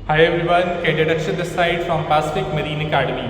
Hi everyone, cadet Akshay this side from Pacific marine academy.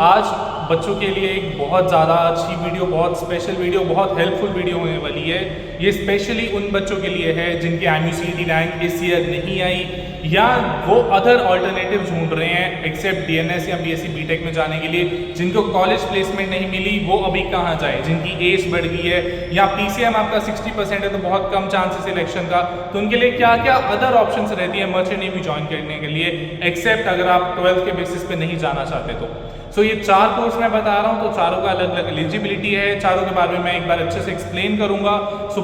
आज बच्चों के लिए एक बहुत ज़्यादा अच्छी वीडियो, बहुत स्पेशल वीडियो, बहुत हेल्पफुल वीडियो होने वाली है। ये स्पेशली उन बच्चों के लिए है जिनकी MUCET रैंक इस ईयर नहीं आई या वो अदर ऑल्टरनेटिव ढूंढ रहे हैं एक्सेप्ट DNS या BSc BTech में जाने के लिए, जिनको कॉलेज प्लेसमेंट नहीं मिली वो अभी कहाँ जाए, जिनकी एज बढ़ गई है या PCM आपका 60% है तो बहुत कम चांस है सिलेक्शन का, तो उनके लिए क्या क्या अदर ऑप्शंस रहती है मर्चेंट नेवी ज्वाइन करने के लिए एक्सेप्ट अगर आप 12th के बेसिस पे नहीं जाना चाहते तो। ये 4 कोर्स मैं बता रहा हूँ, तो चारों का अलग अलग एलिजिबिलिटी है, चारों के बारे में मैं एक बार अच्छे से एक्सप्लेन करूंगा।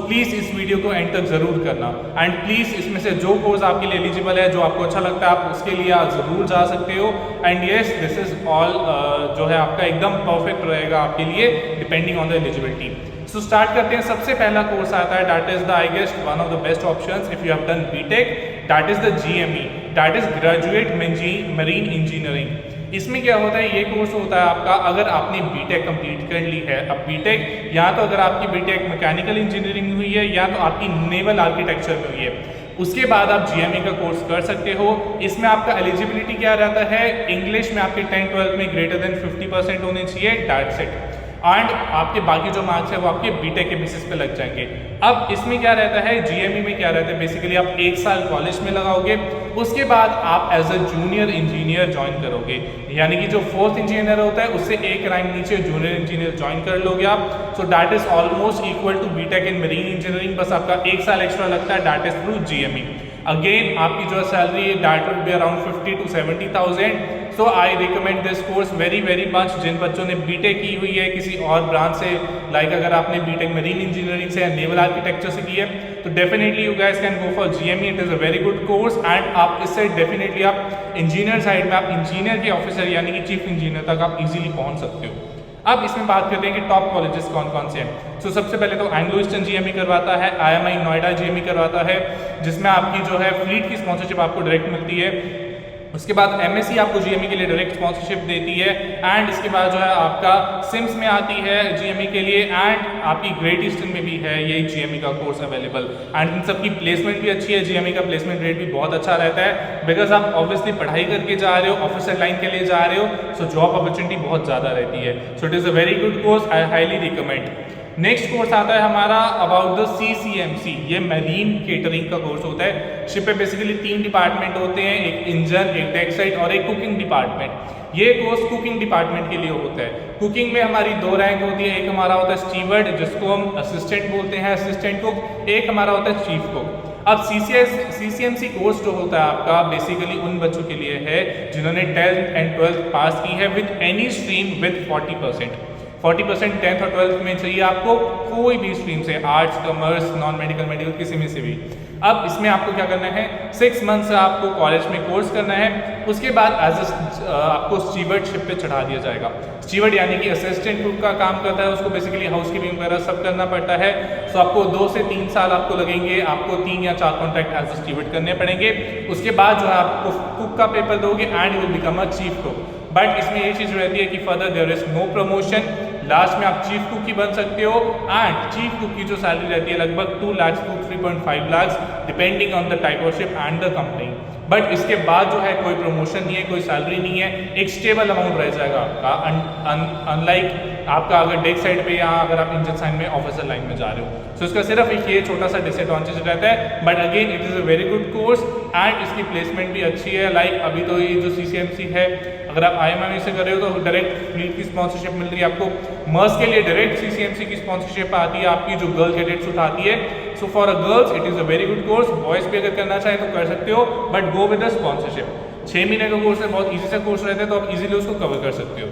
प्लीज़ इस वीडियो को एंड तक ज़रूर करना एंड प्लीज़ इसमें से जो कोर्स आपके लिए एलिजिबल है, जो आपको अच्छा लगता है, आप उसके लिए आप ज़रूर जा सकते हो। And yes, this is all जो है आपका एकदम परफेक्ट रहेगा आपके लिए depending on the eligibility. Start करते हैं। सबसे पहला कोर्स आता है, that is the I guess one of the best options if you have done BTech, that is the GME, that is graduate marine engineering. इसमें क्या होता है, ये कोर्स होता है आपका अगर आपने BTech कंप्लीट कर ली है। अब BTech या तो अगर आपकी BTech मैकेनिकल इंजीनियरिंग हुई है या तो आपकी नेवल आर्किटेक्चर में हुई है, उसके बाद आप GME का कोर्स कर सकते हो। इसमें आपका एलिजिबिलिटी क्या रहता है, इंग्लिश में आपके 10-12 में ग्रेटर देन 50% होने चाहिए, दैट्स इट। एंड आपके बाकी जो मार्क्स है वो आपके BTech के बेसिस पे लग जाएंगे। अब इसमें क्या रहता है, GME में क्या रहता है, बेसिकली आप 1 साल कॉलेज में लगाओगे, उसके बाद आप as a junior engineer join करोगे, यानी कि जो 4th इंजीनियर होता है उससे एक रैंक नीचे जूनियर इंजीनियर ज्वाइन कर लोगे आप। So that is almost equal to BTech in marine engineering, बस आपका 1 साल एक्स्ट्रा लगता है, that is through GME। Again आपकी जो सैलरी है that will be around 50 to 70,000। So I recommend this course very much. जिन बच्चों ने BTech की हुई है किसी और ब्रांच से, लाइक अगर आपने BTech मरीन इंजीनियरिंग से या नेवल आर्किटेक्चर से की है, तो definitely you guys can go for GME। It is a very good course and आप इससे डेफिनेटली आप इंजीनियर साइड में, आप इंजीनियर के ऑफिसर यानी कि चीफ इंजीनियर तक आप इजीली पहुंच सकते हो। अब इसमें बात करते हैं कि टॉप कॉलेजेस कौन कौन से हैं। सबसे पहले तो एंग्लो ईस्टर्न GME करवाता है, IMI नोएडा GME करवाता है, जिसमें आपकी जो है फ्लीट की स्पॉन्सरशिप आपको डायरेक्ट मिलती है। उसके बाद MSc आपको GME के लिए डायरेक्ट स्पॉन्सरशिप देती है एंड इसके बाद जो है आपका सिम्स में आती है GME के लिए एंड आपकी ग्रेट ईस्टर्न में भी है ये GME का कोर्स अवेलेबल। एंड इन सबकी प्लेसमेंट भी अच्छी है, GME का प्लेसमेंट रेट भी बहुत अच्छा रहता है बिकॉज आप ऑब्वियसली पढ़ाई करके जा रहे हो, ऑफिसर लाइन के लिए जा रहे हो, सो जॉब अपॉर्चुनिटी बहुत ज़्यादा रहती है। So it is a very good course, I highly recommend. Next course आता है हमारा अबाउट द CCMC, ये मरीन केटरिंग का कोर्स होता है। शिप पे बेसिकली 3 डिपार्टमेंट होते हैं, एक इंजन, एक डेक साइड और एक कुकिंग डिपार्टमेंट। ये कोर्स कुकिंग डिपार्टमेंट के लिए होता है। कुकिंग में हमारी 2 रैंक होती है, एक हमारा होता है स्टीवर्ड जिसको हम असिस्टेंट बोलते हैं, असिस्टेंट कुक, एक हमारा होता है चीफ कुक। अब CCMC कोर्स जो होता है आपका बेसिकली उन बच्चों के लिए है जिन्होंने 10th एंड 12th पास की है with any stream with 40%। 40% 10th और 12th में चाहिए आपको, कोई भी स्ट्रीम से, arts, commerce, non medical, medical, किसी में से भी। अब इसमें आपको क्या करना है, 6 मंथ्स आपको कॉलेज में कोर्स करना है, उसके बाद आपको स्टीवर्डशिप पे चढ़ा दिया जाएगा। स्टीवर्ड यानी कि असिस्टेंट कुक का काम करता है, उसको बेसिकली हाउसकीपिंग वगैरह सब करना पड़ता है। सो आपको 2 से 3 साल आपको लगेंगे, आपको 3 या 4 कॉन्ट्रैक्ट एज अ स्टीवर्ड करने पड़ेंगे। उसके बाद जो है आपको कुक का पेपर दोगे and you will become a chief cook. But इसमें ये चीज़ रहती है कि further there is no promotion, last में आप चीफ कुक ही बन सकते हो एंड चीफ कुक की जो सैलरी रहती है लगभग 2 lakh to 3.5 lakh depending on the type of ship and the company. But इसके बाद जो है कोई प्रमोशन नहीं है, कोई सैलरी नहीं है, एक स्टेबल अमाउंट रह जाएगा आपका, अनलाइक आपका अगर डेक साइड पे या अगर आप इंजन साइड में ऑफिसर लाइन में जा रहे हो। सो इसका सिर्फ एक ये छोटा सा डिसएडवांटेज रहता है, but again it is a very good course and इसकी प्लेसमेंट भी अच्छी है। लाइक अभी तो ये जो CCMC है, अगर आप IMI से कर रहे हो तो डायरेक्ट फ्लीट की स्पॉन्सरशिप मिल रही है आपको। मर्स के लिए डायरेक्ट CCMC की स्पॉन्सरशिप आती है आपकी, जो गर्ल कैडेट्स उठाती है। So for a girls it is a very good course, boys भी अगर करना चाहे तो कर सकते हो, but go with the sponsorship. 6 महीने का कोर्स है, बहुत ईजी सा कोर्स रहता है, तो आप इजीली उसको कवर कर सकते हो।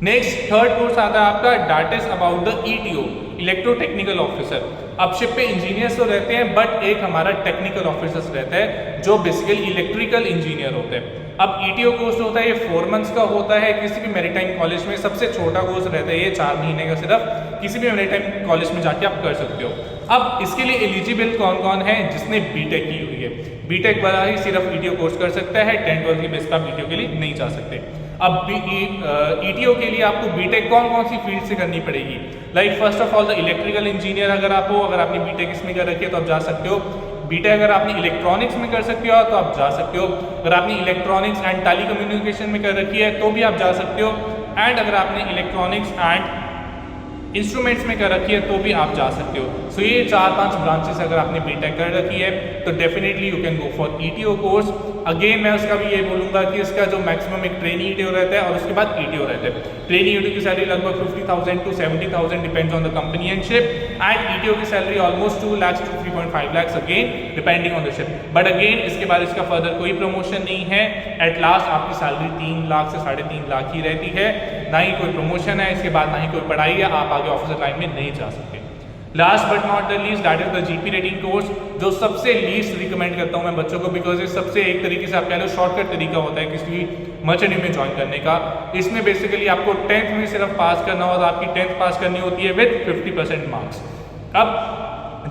नेक्स्ट थर्ड कोर्स आता है आपका, that is about the ETO, electro technical officer. अब शिप पे इंजीनियर्स तो रहते हैं बट एक हमारा टेक्निकल ऑफिसर्स रहता है जो बेसिकली इलेक्ट्रिकल इंजीनियर होते हैं। अब ETO कोर्स होता है, ये 4 मंथ्स का होता है, किसी भी मैरीटाइम कॉलेज में सबसे छोटा कोर्स रहता है ये, 4 महीने का सिर्फ, किसी भी मैरीटाइम कॉलेज में जाके आप कर सकते हो। अब इसके लिए एलिजिबल कौन कौन है, जिसने BTech की हुई है, BTech वाला ही सिर्फ ETO कोर्स कर सकता है, 10th 12th की बेस पे आप ETO के लिए नहीं जा सकते। अब ETO के लिए आपको BTech कौन कौन सी फील्ड से करनी पड़ेगी, like first of all the electrical engineer अगर आप हो, अगर आपने BTech इसमें कर रखी है तो आप जा सकते हो। बीटेक अगर आपने इलेक्ट्रॉनिक्स में कर सकते हो तो आप जा सकते हो, अगर आपने इलेक्ट्रॉनिक्स एंड टेली कम्युनिकेशन में कर रखी है तो भी आप जा सकते हो, एंड अगर आपने इलेक्ट्रॉनिक्स एंड इंस्ट्रूमेंट्स में कर रखी है तो भी आप जा सकते हो। सो ये 4-5 ब्रांचेस अगर आपने बीटेक कर रखी है तो definitely you can go for ETO course. Again मैं उसका भी ये बोलूँगा कि इसका जो मैक्सिमम एक ट्रेनी ईटीओ रहता है और उसके बाद ईटीओ रहता है। ट्रेनी ईटीओ की सैलरी लगभग 50,000 to 70,000 depends on the company and ship, and ETO की salary almost 2 lakhs to 3.5 lakhs again depending on the ship. But again इसके बाद इसका फर्दर कोई प्रमोशन नहीं है, एट लास्ट आपकी सैलरी 3 लाख से 3.5 लाख ही रहती है, ना ही कोई प्रमोशन है इसके बाद, ना ही कोई पढ़ाई है, आप आगे ऑफिसर लाइन में नहीं जा सकते। Last but not the least that is the GP rating course, जो सबसे लीस्ट रिकमेंड करता हूँ मैं बच्चों को, बिकॉज ये सबसे एक तरीके से आप कह लो शॉर्टकट तरीका होता है किसी भी मर्चेंट में ज्वाइन करने का। इसमें बेसिकली आपको 10th में सिर्फ पास करना होगा, आपकी 10th पास करनी होती है विद 50% मार्क्स। अब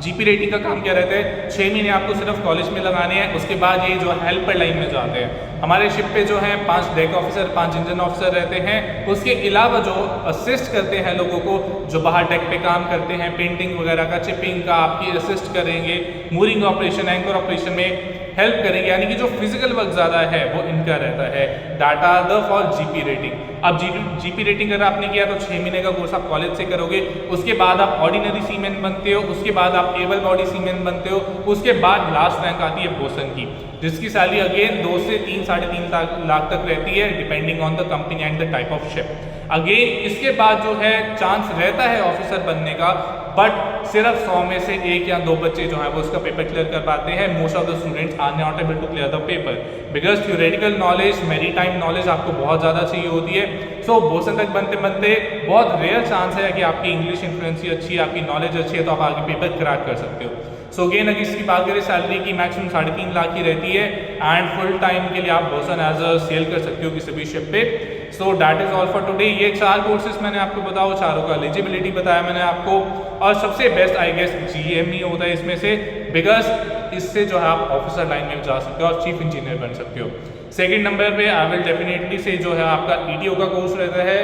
जीपी रेटिंग का काम क्या रहता है, 6 महीने आपको सिर्फ कॉलेज में लगाने हैं, उसके बाद ये जो हेल्पर लाइन में जाते हैं। हमारे शिप पे जो है 5 डेक ऑफिसर, 5 इंजन ऑफिसर रहते हैं, उसके अलावा जो असिस्ट करते हैं लोगों को, जो बाहर डेक पे काम करते हैं, पेंटिंग वगैरह का, चिपिंग का आपकी असिस्ट करेंगे, मूरिंग ऑपरेशन, एंकर ऑपरेशन में हेल्प करेंगे, यानी कि जो फिजिकल वर्क ज़्यादा है वो इनका रहता है। Data the for GP rating. अब जीपी रेटिंग अगर आपने किया तो 6 महीने का कोर्स आप कॉलेज से करोगे, उसके बाद आप ऑर्डिनरी सीमेन बनते हो, उसके बाद आप एबल बॉडी सीमेन बनते हो, उसके बाद लास्ट रैंक आती है बोसन की, जिसकी सैलरी अगेन 2 से 3-3.5 लाख तक रहती है depending on the company and the type of ship. Again इसके बाद जो है चांस रहता है ऑफिसर बनने का, बट सिर्फ 100 में से 1 या 2 बच्चे जो है वो उसका पेपर क्लियर कर पाते हैं। Most of the students are not able to clear the paper because theoretical knowledge, maritime knowledge आपको बहुत ज़्यादा चाहिए होती है। सो बोसन तक बनते बनते बहुत रेयर चांस है कि आपकी इंग्लिश इन्फ्लुएंसी अच्छी है, आपकी नॉलेज अच्छी है, तो आप आगे पेपर क्रैक कर सकते हो। सो अगेन अगर इसकी बात करें सैलरी की, मैक्सिमम 3.5 लाख की रहती है, एंड फुल टाइम के लिए आप बोसन एज अ सेल कर सकते हो किसी भी शिप पे। So that is all for today. ये 4 कोर्सेज मैंने आपको बताया, चारों का एलिजिबिलिटी बताया मैंने आपको, और सबसे बेस्ट आई गेस जीएमई होता है इसमें से, बिकॉज इससे जो है आप ऑफिसर लाइन में जा सकते हो और चीफ इंजीनियर बन सकते हो। सेकंड नंबर पे आई विल डेफिनेटली से जो है आपका ईटीओ का कोर्स रहता है,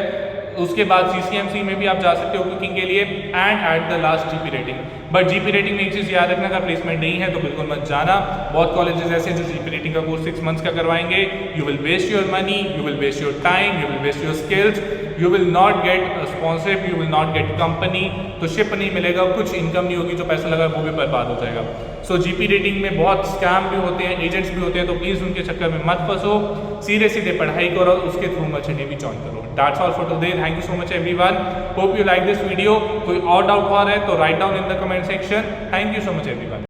उसके बाद सीसीएमसी में भी आप जा सकते हो कुकिंग के लिए, and at the last GP rating. But GP rating में एक चीज़ याद रखना, का प्लेसमेंट नहीं है तो बिल्कुल मत जाना। बहुत कॉलेजेस ऐसे जो जीपी रेटिंग का कोर्स 6 मंथ्स का करवाएंगे, you will waste your money, you will waste your time, you will waste your skills, you will not get sponsorship, you will not get company, तो शिप नहीं मिलेगा, कुछ income नहीं होगी, जो पैसा लगा वो भी बर्बाद हो जाएगा। सो जीपी रेटिंग में बहुत स्कैम भी होते हैं, एजेंट्स भी होते हैं, तो प्लीज़ उनके चक्कर में मत फंसो, सीधे सीधे पढ़ाई करो, उसके थ्रू मर्चेंट नेवी ज्वाइन करो। That's all for today. Thank you so much everyone. Hope you like this video. कोई और डाउट हो रहा है तो write down in the comment section. Thank you so much everyone.